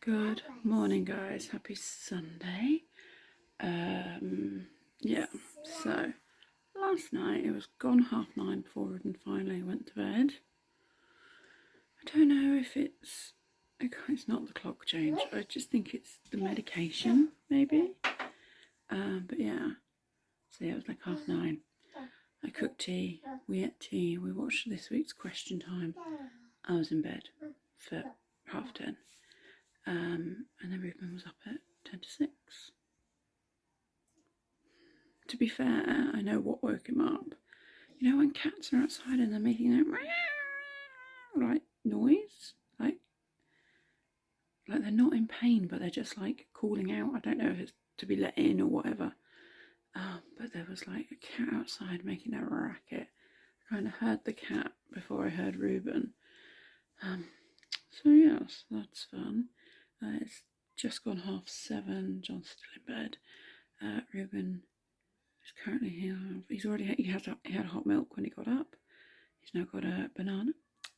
Good morning, guys. Happy Sunday. Yeah, so last night it was gone 9:30 before Ruben finally went to bed. I don't know if it's not the clock change. I just think it's the medication, maybe. But yeah, so yeah, it was like 9:30. I cooked tea, we ate tea, we watched this week's Question Time. I was in bed for 10:30. And then Ruben was up at 10 to 6. To be fair, I know what woke him up. You know when cats are outside and they're making that like noise? Like they're not in pain, but they're just like calling out. I don't know if it's to be let in or whatever. But there was like a cat outside making a racket. I kind of heard the cat before I heard Ruben. So yes, that's fun. It's just gone 7:30. John's still in bed. Ruben is currently here. He had hot milk when he got up. He's now got a banana,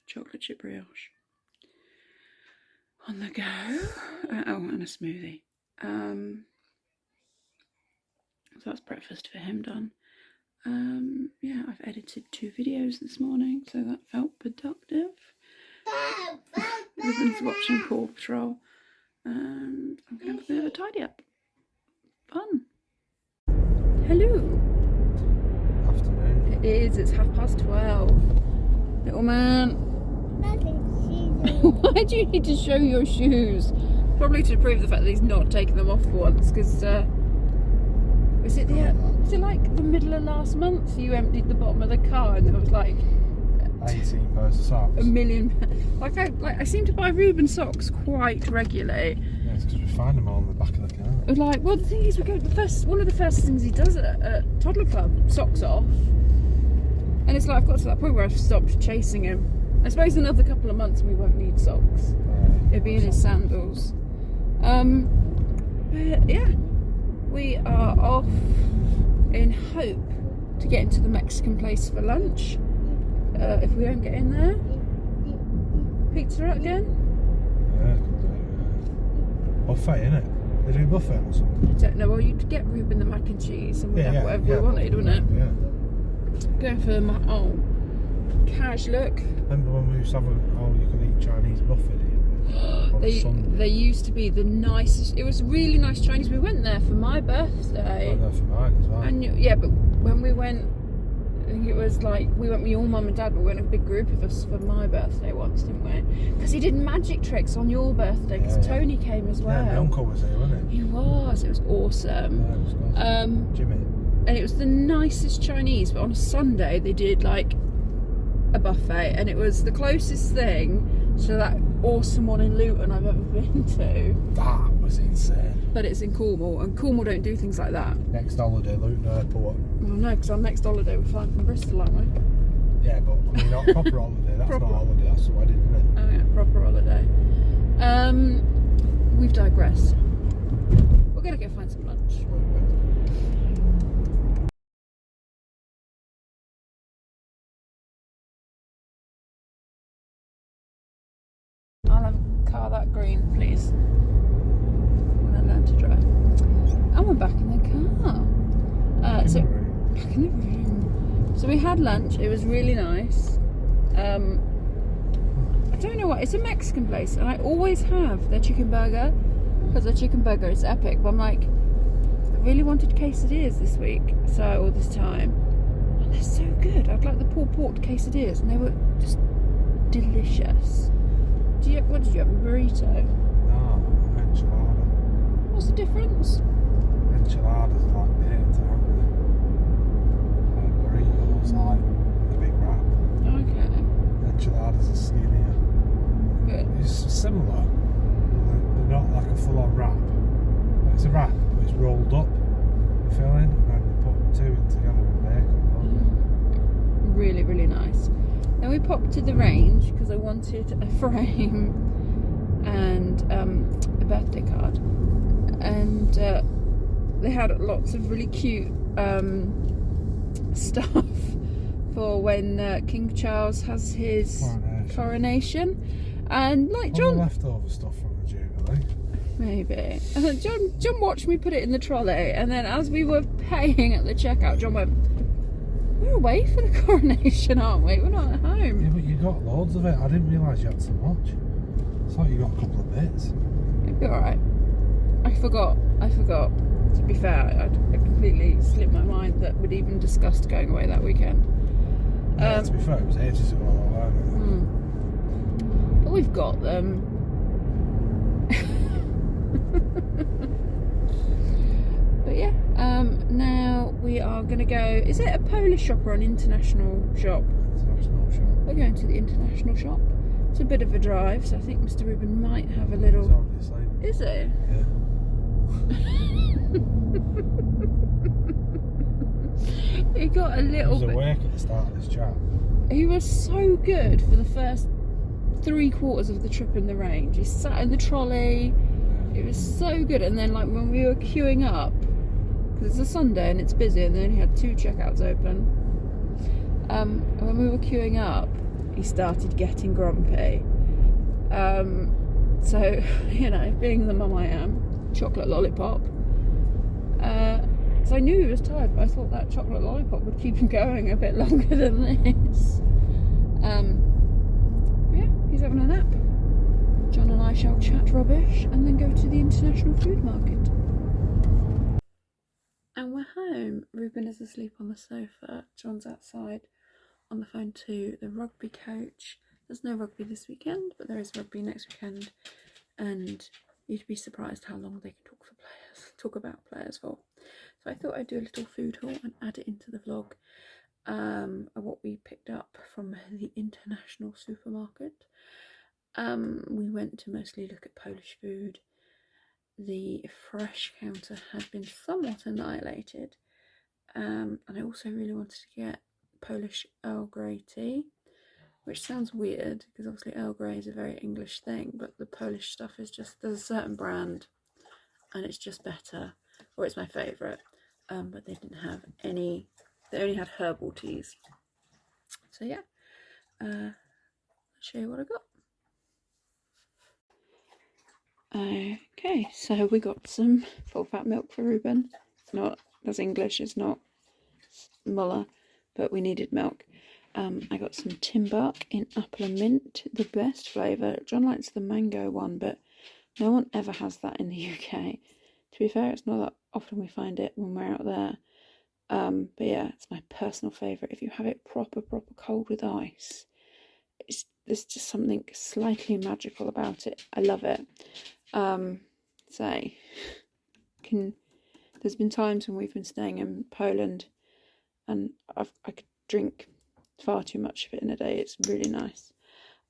chocolate chip brioche on the go. And a smoothie. So that's breakfast for him done. Yeah, I've edited 2 videos this morning, so that felt productive. Ruben's watching Paw Patrol. And I'm going to have a bit of a tidy up. Fun. Hello. Afternoon. It is, it's 12:30. Little man. Why do you need to show your shoes? Probably to prove the fact that he's not taken them off for once, because is it like the middle of last month you emptied the bottom of the car and there was like 18 pairs of socks. a million. I seem to buy Ruben socks quite regularly. Yeah, it's because we find them all on the back of the car. Well, the thing is, one of the first things he does at toddler club, socks off, and it's like I've got to that point where I've stopped chasing him. I suppose another couple of months we won't need socks. It'll be in his sandals. But yeah, we are off in hope to get into the Mexican place for lunch. If we don't get in there, pizza Hut again. Yeah, could do. Buffet, innit? They do buffet or something. I don't know. Well, you'd get Ruben the mac and cheese, and we'd have whatever we wanted, wouldn't it? Yeah. Going for the cash look. Remember when we used to have you could eat Chinese buffet here? They used to be the nicest. It was really nice Chinese. We went there for my birthday. I went there for mine as well. And yeah, but when we went, I think it was like we went with your mum and dad, but we went a big group of us for my birthday once, didn't we? Because he did magic tricks on your birthday. Because Tony came as well. Yeah, my uncle was here, wasn't he? He was. It was awesome. Yeah, it was nice. Jimmy. And it was the nicest Chinese. But on a Sunday they did like a buffet, and it was the closest thing to that awesome one in Luton I've ever been to. That was insane. But it's in Cornwall, and Cornwall don't do things like that. Next holiday, Luton Airport. Well, no, because our next holiday we're flying from Bristol, aren't we? Yeah, but I mean, not proper holiday. That's not a holiday. That's a wedding, isn't it? Oh yeah, proper holiday. We've digressed. We're gonna go find some lunch. I'll have a car that green, please. When I learn to drive. And we're back in the car. Back in the room. So we had lunch. It was really nice. I don't know what. It's a Mexican place, and I always have their chicken burger because their chicken burger is epic. But I'm like, I really wanted quesadillas this week, or this time, and they're so good. I'd like the pulled pork quesadillas, and they were just delicious. What did you have? A burrito? No, enchilada. What's the difference? Enchiladas are like pizza, aren't they? Burritos are like the big wrap. Okay. Enchiladas are skinnier. Good. It's similar. They're not like a full-on wrap. It's a wrap, but it's rolled up. The filling, and then they put 2 in together with bacon. Really, really nice. Then we popped to the range because I wanted a frame and a birthday card, and they had lots of really cute stuff for when King Charles has his coronation. And like Probably John, leftover stuff from the Jubilee. maybe. And John watched me put it in the trolley, and then as we were paying at the checkout, John went, "We're away for the coronation, aren't we? We're not at home." Yeah, but you got loads of it. I didn't realise you had so much. It's like you got a couple of bits. It'd be alright. I forgot. To be fair, I completely slipped my mind that we'd even discussed going away that weekend. Yeah, to be fair, it was ages ago, wasn't it? But we've got them. But yeah, now we are going to go. Is it a Polish shop or an international shop? International shop. We're going to the international shop. It's a bit of a drive, so I think Mr. Reuben might have a little. He's already asleep. Is it? Yeah. He got a little He was bit. awake at the start of this chat. He was so good for the first 3/4 of the trip in the range. He sat in the trolley. It was so good. And then, like, when we were queuing up, because it's a Sunday and it's busy, and then he had 2 checkouts open. When we were queuing up, he started getting grumpy. So, you know, being the mum I am, chocolate lollipop. So I knew he was tired, but I thought that chocolate lollipop would keep him going a bit longer than this. Yeah, he's having a nap. John and I shall chat rubbish and then go to the international food market. And we're home. Reuben is asleep on the sofa. John's outside on the phone to the rugby coach. There's no rugby this weekend, but there is rugby next weekend. And you'd be surprised how long they can talk about players for. So I thought I'd do a little food haul and add it into the vlog of what we picked up from the international supermarket. We went to mostly look at Polish food. The fresh counter had been somewhat annihilated, and I also really wanted to get Polish Earl Grey tea, which sounds weird because obviously Earl Grey is a very English thing, but the Polish stuff is just, there's a certain brand and it's just better, or it's my favourite, but they didn't have any, they only had herbal teas. So yeah, I'll show you what I got. Okay, so we got some full fat milk for Reuben. It's not, that's English, it's not Muller, but we needed milk. I got some Timbark in apple and mint, the best flavour. John likes the mango one, but no one ever has that in the UK. To be fair, it's not that often we find it when we're out there. But yeah, it's my personal favourite. If you have it proper cold with ice, there's just something slightly magical about it. I love it. There's been times when we've been staying in Poland and I could drink far too much of it in a day. It's really nice.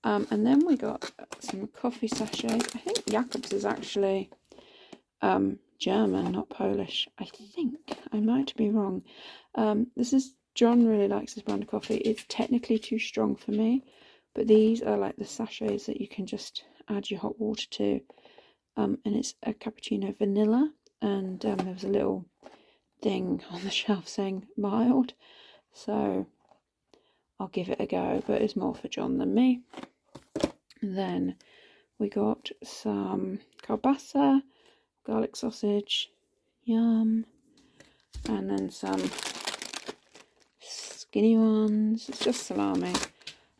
And then we got some coffee sachets. I think Jacob's is actually German, not Polish. I think, I might be wrong. John really likes this brand of coffee. It's technically too strong for me, but these are like the sachets that you can just add your hot water to. And it's a cappuccino vanilla, and there was a little thing on the shelf saying mild, so I'll give it a go, but it's more for John than me. And then we got some kielbasa, garlic sausage, yum, and then some skinny ones, it's just salami.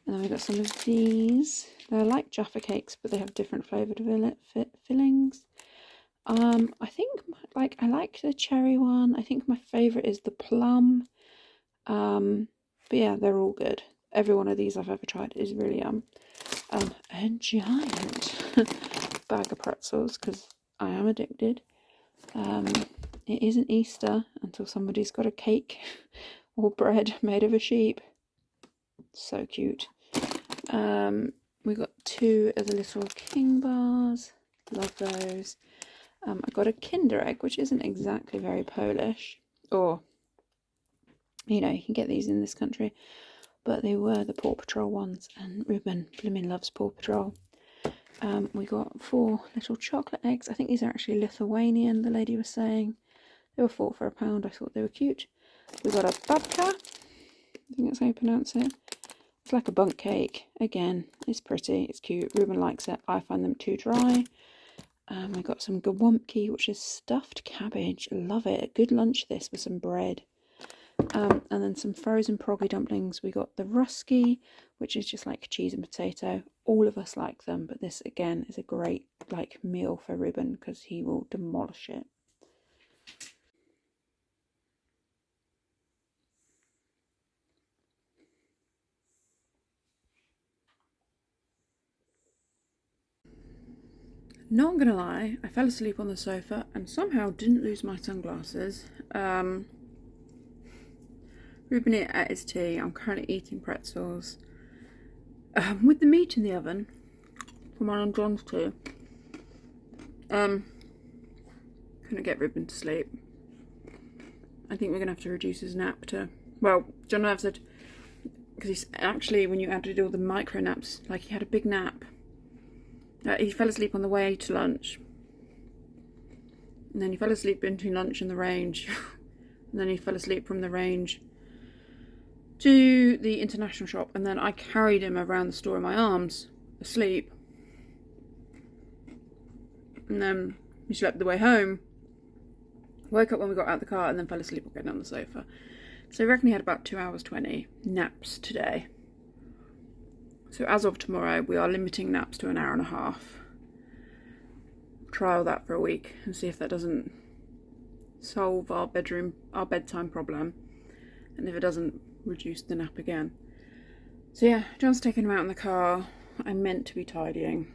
And then we got some of these. They're like Jaffa cakes, but they have different flavoured fillings. I think, like, I like the cherry one. I think my favourite is the plum. But yeah, they're all good. Every one of these I've ever tried is really yum. A giant bag of pretzels, because I am addicted. It isn't Easter until somebody's got a cake or bread made of a sheep. So cute. We got 2 of the little King bars. Love those. I got a Kinder Egg, which isn't exactly very Polish. Or, you know, you can get these in this country. But they were the Paw Patrol ones. And Reuben blooming loves Paw Patrol. We got 4 little chocolate eggs. I think these are actually Lithuanian, the lady was saying. They were 4 for £1. I thought they were cute. We got a babka. I think that's how you pronounce it. It's like a bundt cake. Again, it's pretty, it's cute. Ruben likes it. I find them too dry. We got some gawumpki, which is stuffed cabbage. Love it. A good lunch this with some bread. And then some frozen proggy dumplings. We got the rusky, which is just like cheese and potato. All of us like them, but this again is a great like meal for Ruben because he will demolish it. Not gonna lie, I fell asleep on the sofa and somehow didn't lose my sunglasses. Ruben ate his tea. I'm currently eating pretzels. With the meat in the oven for mine and John's tea. Couldn't get Ruben to sleep. I think we're gonna have to reduce his nap to. Well, John and I have said because he's actually when you added all the micro naps, like he had a big nap. He fell asleep on the way to lunch, and then he fell asleep between lunch and the range, and then he fell asleep from the range to the international shop, and then I carried him around the store in my arms, asleep, and then he slept the way home, woke up when we got out of the car, and then fell asleep again on the sofa. So I reckon he had about 2 hours 20 naps today. So as of tomorrow, we are limiting naps to an hour and a half. Trial that for a week and see if that doesn't solve our bedtime problem. And if it doesn't, reduce the nap again. So yeah, John's taking him out in the car. I'm meant to be tidying.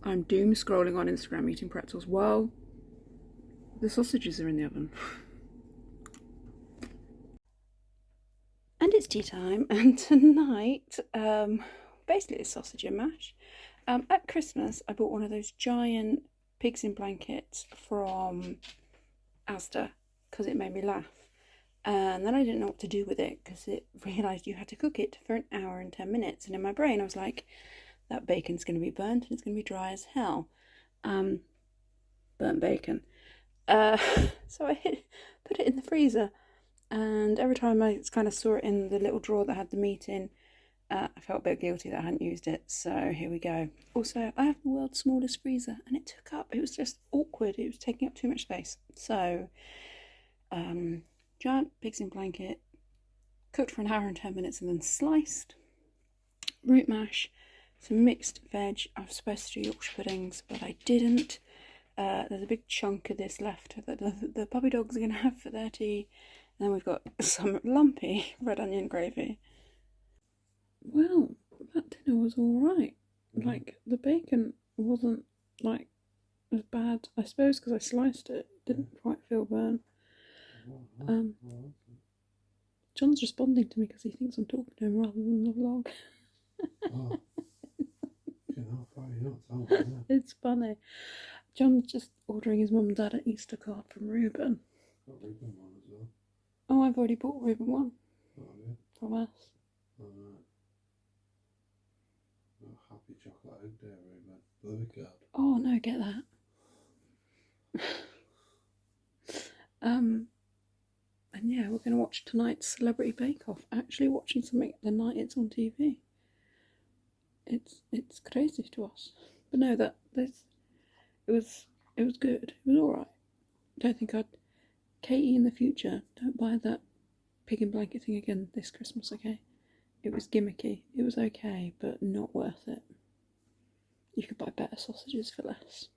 I'm doom scrolling on Instagram eating pretzels while the sausages are in the oven. And it's tea time, and tonight, basically it's sausage and mash. At Christmas, I bought one of those giant pigs in blankets from ASDA because it made me laugh. And then I didn't know what to do with it because it realised you had to cook it for an hour and 10 minutes. And in my brain, I was like, that bacon's going to be burnt and it's going to be dry as hell. Burnt bacon. So I put it in the freezer. And every time I kind of saw it in the little drawer that had the meat in, I felt a bit guilty that I hadn't used it. So here we go. Also, I have the world's smallest freezer and it was just awkward. It was taking up too much space. So, giant pigs in blanket, cooked for an hour and 10 minutes and then sliced. Root mash, some mixed veg. I was supposed to do Yorkshire puddings, but I didn't. There's a big chunk of this left that the puppy dogs are going to have for their tea. And then we've got some lumpy red onion gravy. Well, that dinner was alright. Like, the bacon wasn't, like, as bad. I suppose because I sliced it, it didn't quite feel burnt. John's responding to me because he thinks I'm talking to him rather than the vlog. It's funny. John's just ordering his mum and dad an Easter card from Ruben. Got Ruben one as well. Oh, I've already bought Ruben one. Oh, yeah. From us. Alright. Happy chocolate egg day, Ruben. Blue card. Oh no, get that. And yeah, we're going to watch tonight's Celebrity Bake Off. Actually watching something the night it's on TV. It's crazy to us. But no, it was good. It was alright. Don't think I'd. Katy, in the future, don't buy that pig in blanket thing again this Christmas, okay? It was gimmicky. It was okay, but not worth it. You could buy better sausages for less.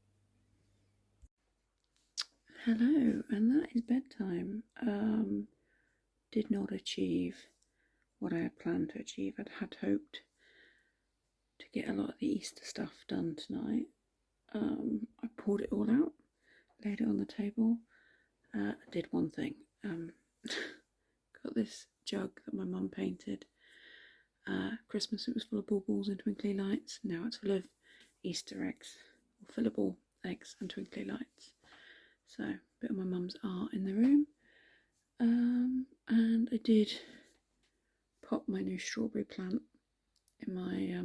Hello, and that is bedtime. Did not achieve what I had planned to achieve. I'd had hoped to get a lot of the Easter stuff done tonight. I poured it all out, laid it on the table. I did one thing. Got this jug that my mum painted. Christmas it was full of baubles and twinkly lights. Now it's full of Easter eggs, or fillable eggs and twinkly lights. So a bit of my mum's art in the room. And I did pot my new strawberry plant in my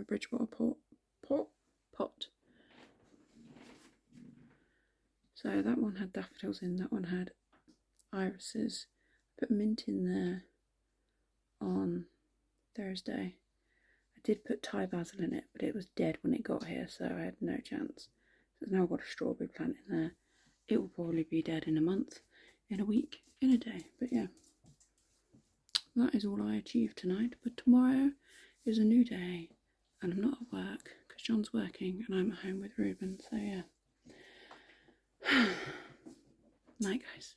Bridgewater pot. So that one had daffodils in, that one had irises. Put mint in there on Thursday. I did put Thai basil in it, but it was dead when it got here, so I had no chance. There's now got a strawberry plant in there. It will probably be dead in a month, in a week, in a day. But yeah, that is all I achieved tonight. But tomorrow is a new day, and I'm not at work because John's working and I'm at home with Ruben. So yeah. Night, guys.